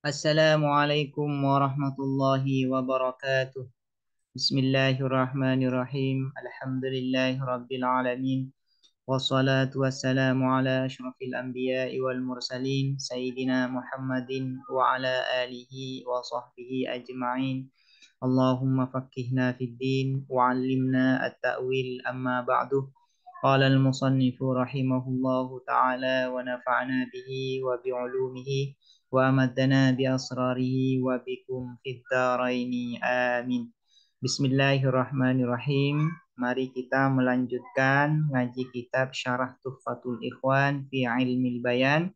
Assalamualaikum warahmatullahi wabarakatuh. Bismillahirrahmanirrahim. Alhamdulillahi rabbil alamin. Wassalatu wassalamu ala asyrafil anbiya'i wal mursalin Sayyidina Muhammadin wa ala alihi wa sahbihi ajma'in. Allahumma faqqihna fid din wa 'allimna at-ta'wil amma ba'du. Qala al-musannifu rahimahullahu ta'ala wa nafa'na bihi wa bi'ulumihi wa amadana bi asrarihi wa bikum fid dharaini amin. Bismillahirrahmanirrahim. Mari kita melanjutkan ngaji kitab Syarah Tuhfatul Ikhwan fi Ilmil Bayan.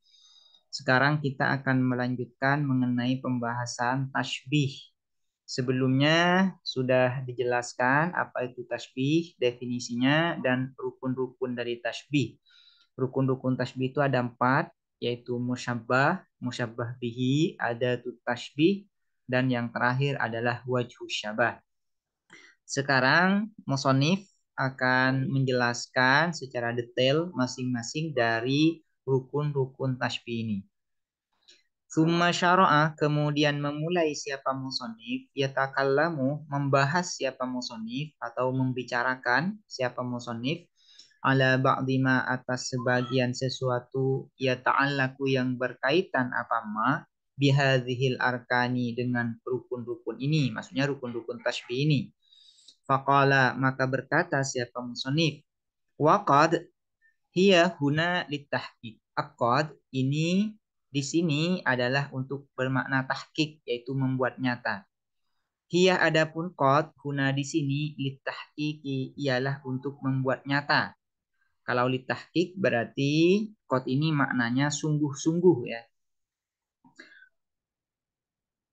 Sekarang kita akan melanjutkan mengenai pembahasan tasbih. Sebelumnya sudah dijelaskan apa itu tasbih, definisinya, dan rukun-rukun dari tasbih. Rukun-rukun tasbih itu ada 4, yaitu musyabbah, musyabbah bihi, adatut tasbih, dan yang terakhir adalah wajhu syabah. Sekarang musonif akan menjelaskan secara detail masing-masing dari rukun-rukun tasbih ini. Summa syara'a, kemudian memulai siapa musonif, yatakallamu, membahas siapa musonif atau membicarakan siapa musonif, ala ba'di ma, atas sebagian sesuatu, yata'allaku yang berkaitan apa ma, bihadhil arkani, dengan rukun-rukun ini, maksudnya rukun-rukun tasbih ini. Faqala, maka berkata siapa musonif, waqad hiya huna litahqiq. Aqad ini di sini adalah untuk bermakna tahqiq, yaitu membuat nyata. Hiya adapun qad huna di sini litahqiqi, ialah untuk membuat nyata. Kalau litahqiq berarti qad ini maknanya sungguh-sungguh ya.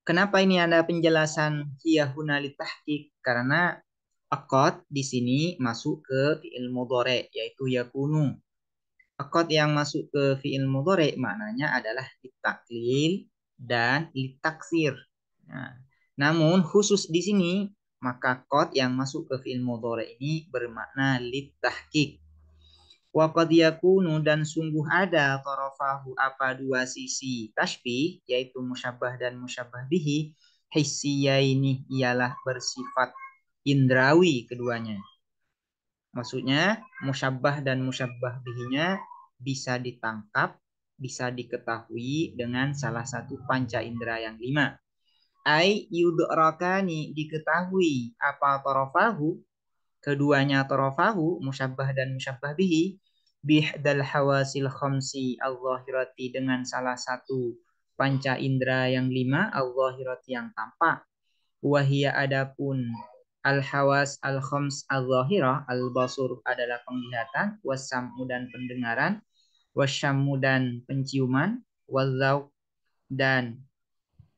Kenapa ini ada penjelasan hiya huna litahqiq? Karena aqad di sini masuk ke fi'il mudhari, yaitu yakunu. Akad yang masuk ke fi'il mudhari maknanya adalah litaklil dan litaksir. Nah, namun khusus di sini maka qad yang masuk ke fi'il mudhari ini bermakna litahqiq. Wa qad yakunu, dan sungguh ada tarafahu, apa dua sisi tasbih, yaitu musyabbah dan musyabbah bihi, hissiyaini, ialah bersifat indrawi keduanya. Maksudnya musyabbah dan musyabbah bihinya bisa ditangkap, bisa diketahui dengan salah satu panca indera yang 5. Ai yudrakani, diketahui apa tarafahu, keduanya tarafahu, musyabbah dan musyabbah bihi, bihdal hawasil khamsi al-zahirati, dengan salah satu panca indera yang 5 al-zahirati yang tampak. Wahia adapun al-hawas al-khams al-zahirah, al-basur adalah penglihatan, wasam'u dan pendengaran, wasyammu dan penciuman, wadzauq dan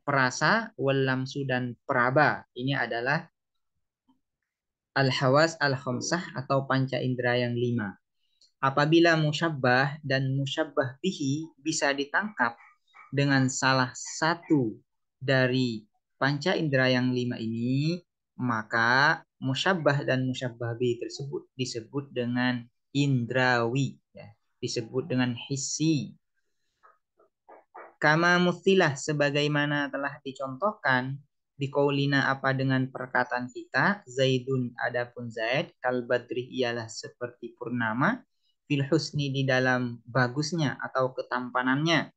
perasa, wallamsu dan peraba. Ini adalah al-hawas al-khamsah atau panca indera yang 5. Apabila musyabbah dan musyabbah bihi bisa ditangkap dengan salah satu dari panca indera yang 5 ini, maka musyabbah dan musyabbah bihi tersebut disebut dengan indrawi, ya, disebut dengan hissi. Kama muthilah, sebagaimana telah dicontohkan, biqaulina, apa dengan perkataan kita, Zaidun adapun Zaid, kal badri ialah seperti purnama, fil husni di dalam bagusnya atau ketampanannya.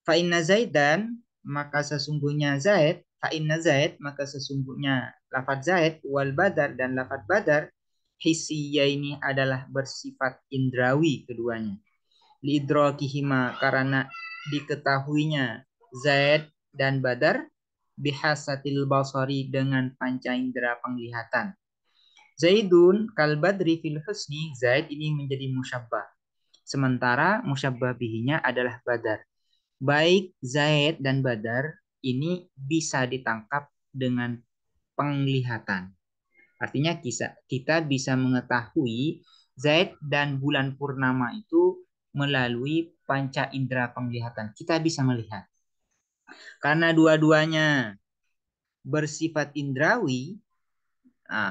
Fa inna Zaidan, maka sesungguhnya Zaid, fa inna Zaid, maka sesungguhnya lafaz Zaid, wal badar dan lafaz badar, hisiyaini adalah bersifat indrawi keduanya. Liidrakihima, karena diketahuinya Zaid dan Badar, bihasatil basari, dengan panca indera penglihatan. Zaidun kal badri fil husni, Zaid ini menjadi musyabbah, sementara musyabbah bihinya adalah Badar. Baik Zaid dan Badar ini bisa ditangkap dengan penglihatan. Artinya kita bisa mengetahui Zaid dan bulan purnama itu melalui panca indera penglihatan. Kita bisa melihat. Karena dua-duanya bersifat indrawi,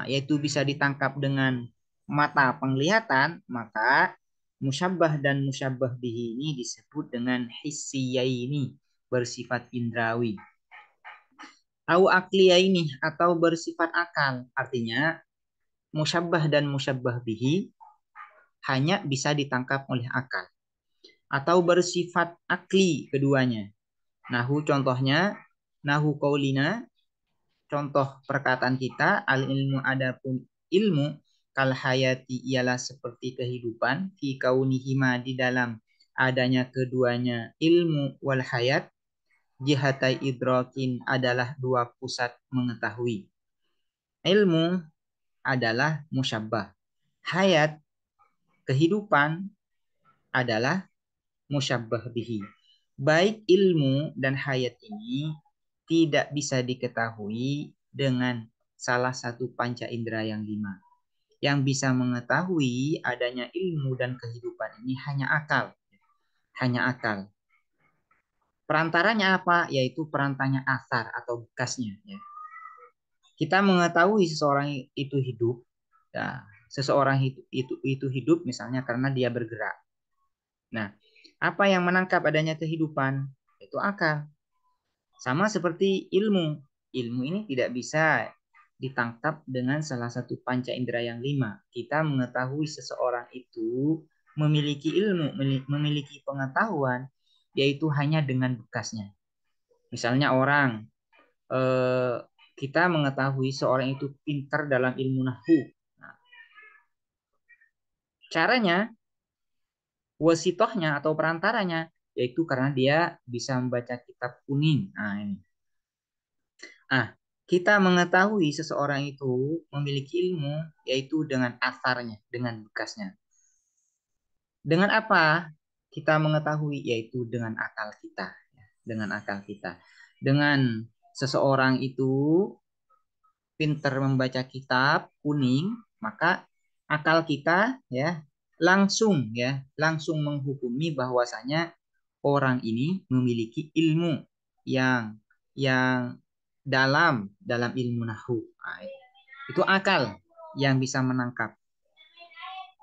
yaitu bisa ditangkap dengan mata penglihatan, maka musyabbah dan musyabbah bihi ini disebut dengan hissiyaini, bersifat indrawi. Au akliyaini atau bersifat akal. Artinya musyabbah dan musyabbah bihi hanya bisa ditangkap oleh akal. Atau bersifat akli keduanya. Nahu contohnya, nahu qaulina, contoh perkataan kita, al ilmu adapun ilmu, kal hayati ialah seperti kehidupan, fi kaunihima di dalam adanya keduanya ilmu wal hayat, jihatai idrakin adalah dua pusat mengetahui. Ilmu adalah musyabbah. Hayat, kehidupan adalah musyabbah bihi. Baik ilmu dan hayat ini tidak bisa diketahui dengan salah satu panca indera yang 5. Yang bisa mengetahui adanya ilmu dan kehidupan ini hanya akal. Hanya akal. Perantaranya apa? Yaitu perantaranya asar atau bekasnya. Ya. Kita mengetahui seseorang itu hidup. Ya, seseorang itu hidup misalnya karena dia bergerak. Nah, apa yang menangkap adanya kehidupan? Itu akal. Sama seperti ilmu. Ilmu ini tidak bisa ditangkap dengan salah satu panca indera yang 5. Kita mengetahui seseorang itu memiliki ilmu, memiliki pengetahuan, yaitu hanya dengan bekasnya. Misalnya orang, kita mengetahui seorang itu pintar dalam ilmu nahwu. Nah, caranya, wasitohnya atau perantaranya, yaitu karena dia bisa membaca kitab kuning. Nah, ini. Kita mengetahui seseorang itu memiliki ilmu, yaitu dengan asarnya, dengan bekasnya. Dengan apa kita mengetahui? Yaitu dengan akal kita. Dengan akal kita. Dengan seseorang itu pintar membaca kitab kuning, maka akal kita langsung menghukumi bahwasanya orang ini memiliki ilmu yang dalam ilmu nahwu. Itu akal yang bisa menangkap.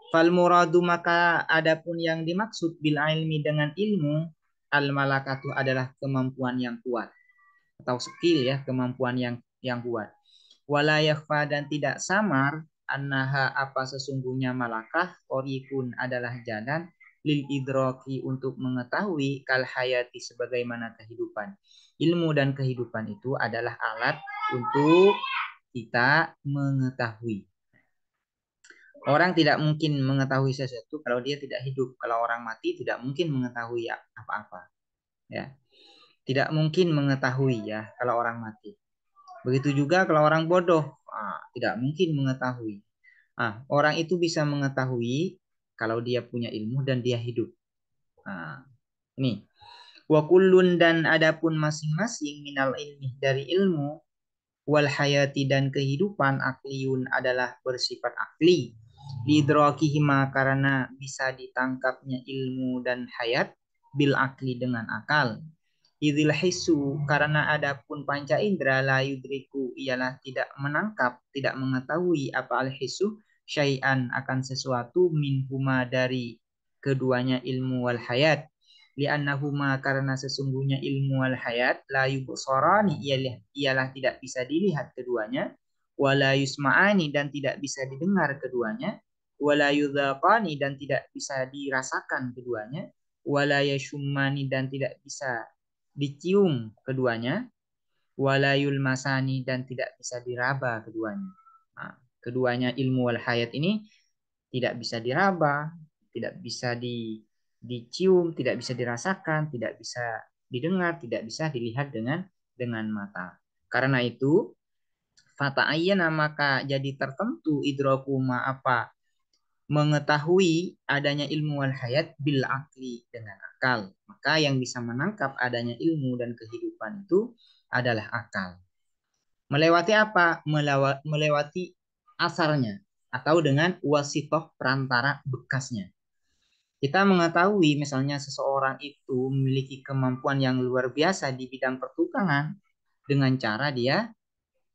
Fal muradu maka adapun yang dimaksud bil ilmi dengan ilmu, al malakatu adalah kemampuan yang kuat atau skill ya, kemampuan yang kuat. Wala yakhfa dan tidak samar annaha apa sesungguhnya malakah qoriqun adalah jalan lil idraki untuk mengetahui kal hayati sebagaimana kehidupan. Ilmu dan kehidupan itu adalah alat untuk kita mengetahui. Orang tidak mungkin mengetahui sesuatu kalau dia tidak hidup. Kalau orang mati tidak mungkin mengetahui apa-apa. Ya, tidak mungkin mengetahui ya kalau orang mati. Begitu juga kalau orang bodoh, tidak mungkin mengetahui. Orang itu bisa mengetahui kalau dia punya ilmu dan dia hidup. Ini. Wa kullun dan adapun masing-masing minal ilmi dari ilmu wal hayati dan kehidupan akliyun adalah bersifat akli. Lidrakihima karena bisa ditangkapnya ilmu dan hayat bil akli dengan akal. Idil hisu karena adapun panca indera la yudriku ialah tidak menangkap, tidak mengetahui apa al hisu syai'an akan sesuatu minhuma dari keduanya ilmu wal hayat. Li'annahuma karena sesungguhnya ilmu wal hayat la yubsarani ialah tidak bisa dilihat keduanya, wala yusma'ani dan tidak bisa didengar keduanya, wala yudhaqani dan tidak bisa dirasakan keduanya, wala yashummani dan tidak bisa dicium keduanya, walayul masani dan tidak bisa diraba keduanya. Keduanya ilmu wal hayat ini tidak bisa diraba, tidak bisa dicium, tidak bisa dirasakan, tidak bisa didengar, tidak bisa dilihat dengan mata. Karena itu, fata'ayyana maka jadi tertentu idrakuma apa mengetahui adanya ilmu wal hayat bil akli dengan akal. Maka yang bisa menangkap adanya ilmu dan kehidupan itu adalah akal. Melewati apa? Melewati asarnya atau dengan wasitoh perantara bekasnya. Kita mengetahui misalnya seseorang itu memiliki kemampuan yang luar biasa di bidang pertukangan dengan cara dia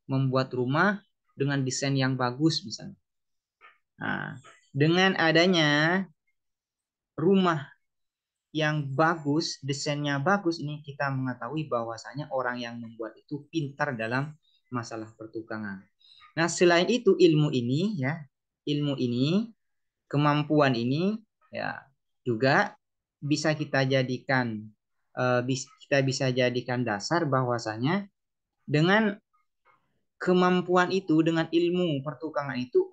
membuat rumah dengan desain yang bagus misalnya. Dengan adanya rumah yang bagus, desainnya bagus, ini kita mengetahui bahwasanya orang yang membuat itu pintar dalam masalah pertukangan. Nah, selain itu ilmu ini ya, ilmu ini, kemampuan ini ya juga bisa kita jadikan kita bisa jadikan dasar bahwasanya dengan kemampuan itu, dengan ilmu pertukangan itu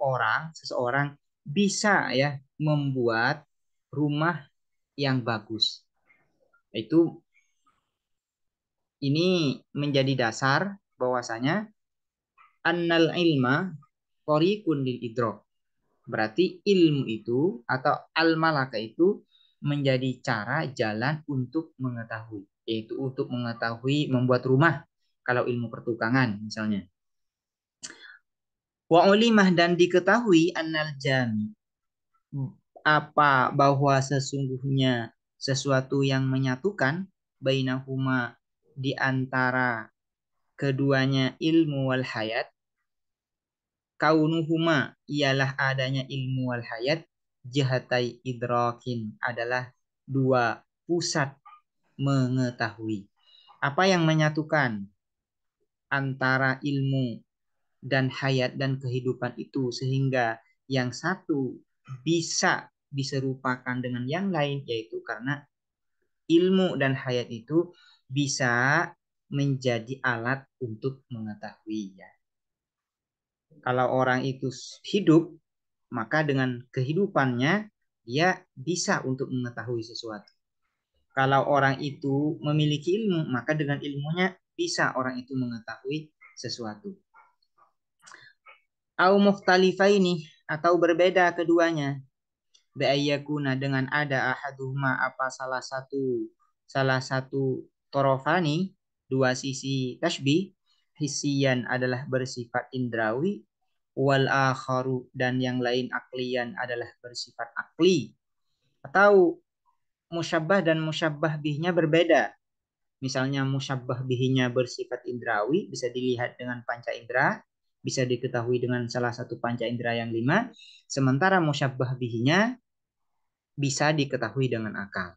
seseorang bisa ya membuat rumah yang bagus. Itu ini menjadi dasar bahwasanya annal ilma tariqun lil idrak. Berarti ilmu itu atau al-malaka itu menjadi cara jalan untuk mengetahui, yaitu untuk mengetahui membuat rumah kalau ilmu pertukangan misalnya. Wa ulimah dan diketahui annal jami apa bahwa sesungguhnya sesuatu yang menyatukan bainahuma di antara keduanya ilmu wal hayat, kaunuhuma ialah adanya ilmu wal hayat, jahatai idrakin adalah dua pusat mengetahui. Apa yang menyatukan antara ilmu dan hayat dan kehidupan itu sehingga yang satu bisa diserupakan dengan yang lain, yaitu karena ilmu dan hayat itu bisa menjadi alat untuk mengetahui ya. Kalau orang itu hidup, maka dengan kehidupannya dia bisa untuk mengetahui sesuatu. Kalau orang itu memiliki ilmu, maka dengan ilmunya bisa orang itu mengetahui sesuatu. Au mukhtalifaini atau berbeda keduanya. Bi'ayyakuna dengan ada ahaduhuma apa salah satu torofani, dua sisi tasbih, hisian adalah bersifat indrawi, wal akharu dan yang lain aklian adalah bersifat akli. Atau musyabbah dan musyabbah bihnya berbeda. Misalnya musyabbah bihinya bersifat indrawi, bisa dilihat dengan panca indera, bisa diketahui dengan salah satu panca indera yang 5. Sementara musyabbah bihinya bisa diketahui dengan akal.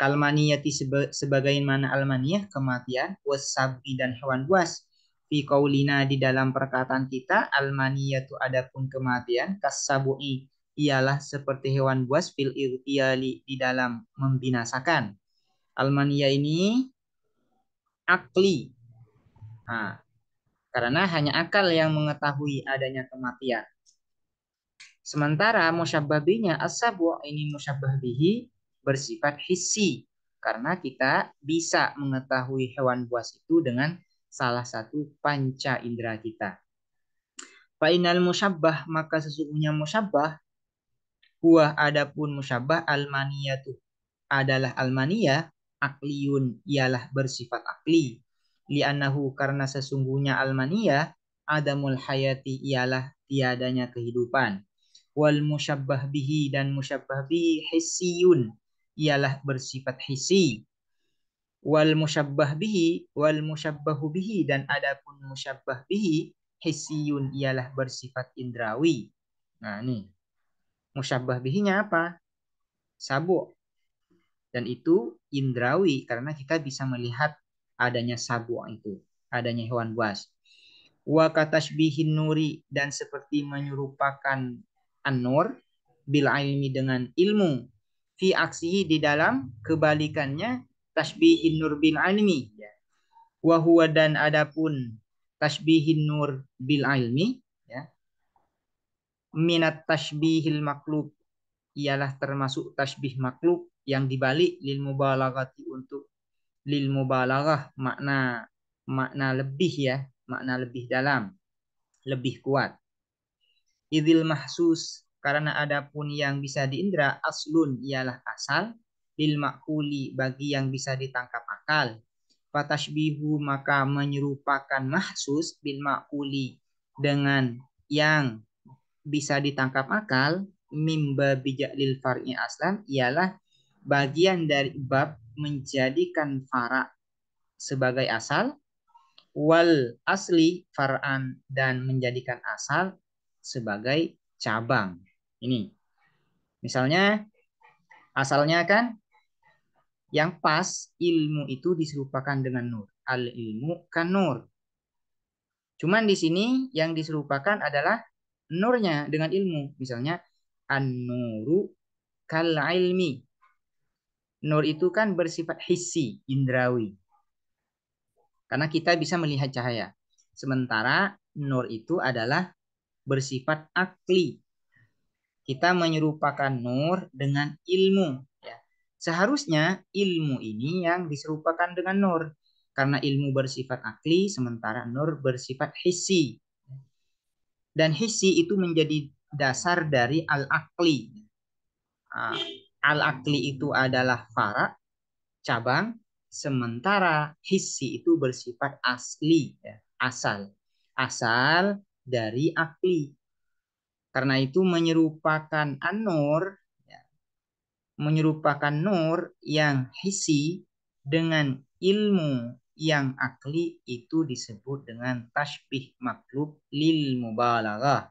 Kalmaniyati sebagaimana almaniyah kematian, wasabi dan hewan buas. Fi qaulina di dalam perkataan kita, almaniyatu adapun kematian, kasabu'i ialah seperti hewan buas fil irtiyali di dalam membinasakan. Almaniyah ini akli. Nah, karena hanya akal yang mengetahui adanya kematian. Sementara musyabbah bihinya as-sabu' ini musyabbah bihi bersifat hissi karena kita bisa mengetahui hewan buas itu dengan salah satu panca indera kita. Fa'inal musyabbah maka sesungguhnya musyabbah huwa adapun musyabbah almaniyatu adalah almaniyah akliyun ialah bersifat akli li'annahu karena sesungguhnya almaniyah adamul hayati ialah tiadanya kehidupan wal musyabbah bihi dan musyabbah bihi hissiyun ialah bersifat hissi wal musyabbahu bihi dan adapun musyabbah bihi hissiyun ialah bersifat indrawi. Nah, ini musyabbah bihinya apa? Sabu. Dan itu indrawi karena kita bisa melihat adanya sabu itu, adanya hewan buas. Wa katashbihin nuri dan seperti menyerupakan an-nur bil ilmi dengan ilmu fi aksihi di dalam kebalikannya tashbihin nur bil ilmi ya. Wa huwa dan adapun tashbihin nur bil ilmi ya minat tashbihil maklub ialah termasuk tasbih makhluk yang dibalik lil mubalaghati untuk lil mubalaghah makna makna lebih ya, makna lebih dalam, lebih kuat. Idil mahsus karena adapun yang bisa diindra aslun ialah asal lil makuli bagi yang bisa ditangkap akal. Fatashbihu maka menyerupakan mahsus bil makuli dengan yang bisa ditangkap akal mimba bijak lil far'i aslan ialah bagian dari bab menjadikan fara sebagai asal wal asli far'an dan menjadikan asal sebagai cabang. Ini misalnya asalnya kan Yang pas ilmu itu diserupakan dengan nur. Al ilmu kan nur. Cuman di sini yang diserupakan adalah nurnya dengan ilmu. Misalnya an-nuru kal ilmi. Nur itu kan bersifat hissi, indrawi. Karena kita bisa melihat cahaya. Sementara nur itu adalah bersifat akli. Kita menyerupakan nur dengan ilmu. Ya. Seharusnya ilmu ini yang diserupakan dengan nur. Karena ilmu bersifat akli, sementara nur bersifat hissi. Dan hissi itu menjadi dasar dari al-akli. Ah, al-akli itu adalah fara, cabang, sementara hissi itu bersifat asli, ya, asal. Asal dari akli. Karena itu menyerupakan an-nur, ya, menyerupakan nur yang hissi dengan ilmu yang akli itu disebut dengan tasbih maklub lil mubalaghah.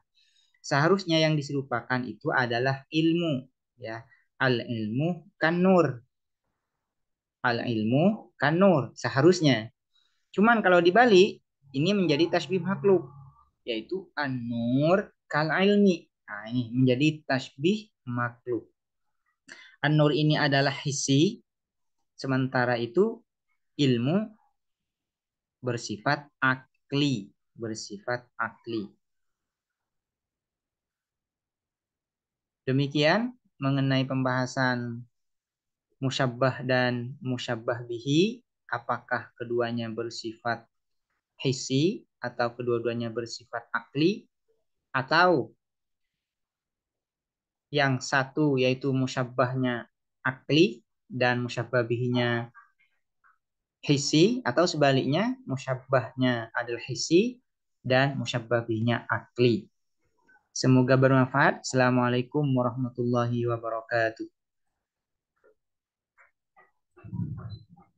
Seharusnya yang diserupakan itu adalah ilmu, ya. Al ilmu kan nur. Al ilmu kan nur seharusnya. Cuman kalau dibalik ini menjadi tasbih maklub, yaitu an-nur kal ilmi. Nah, ini menjadi tasbih maklub. An-nur ini adalah hissi, sementara itu ilmu bersifat akli, bersifat akli. Demikian mengenai pembahasan musyabbah dan musyabbah bihi, apakah keduanya bersifat hissi atau kedua-duanya bersifat akli, atau yang satu yaitu musyabbahnya akli dan musyabbah bihinya hissi, atau sebaliknya musyabbahnya adalah hissi dan musyabbah bihinya akli. Semoga bermanfaat. Assalamualaikum warahmatullahi wabarakatuh.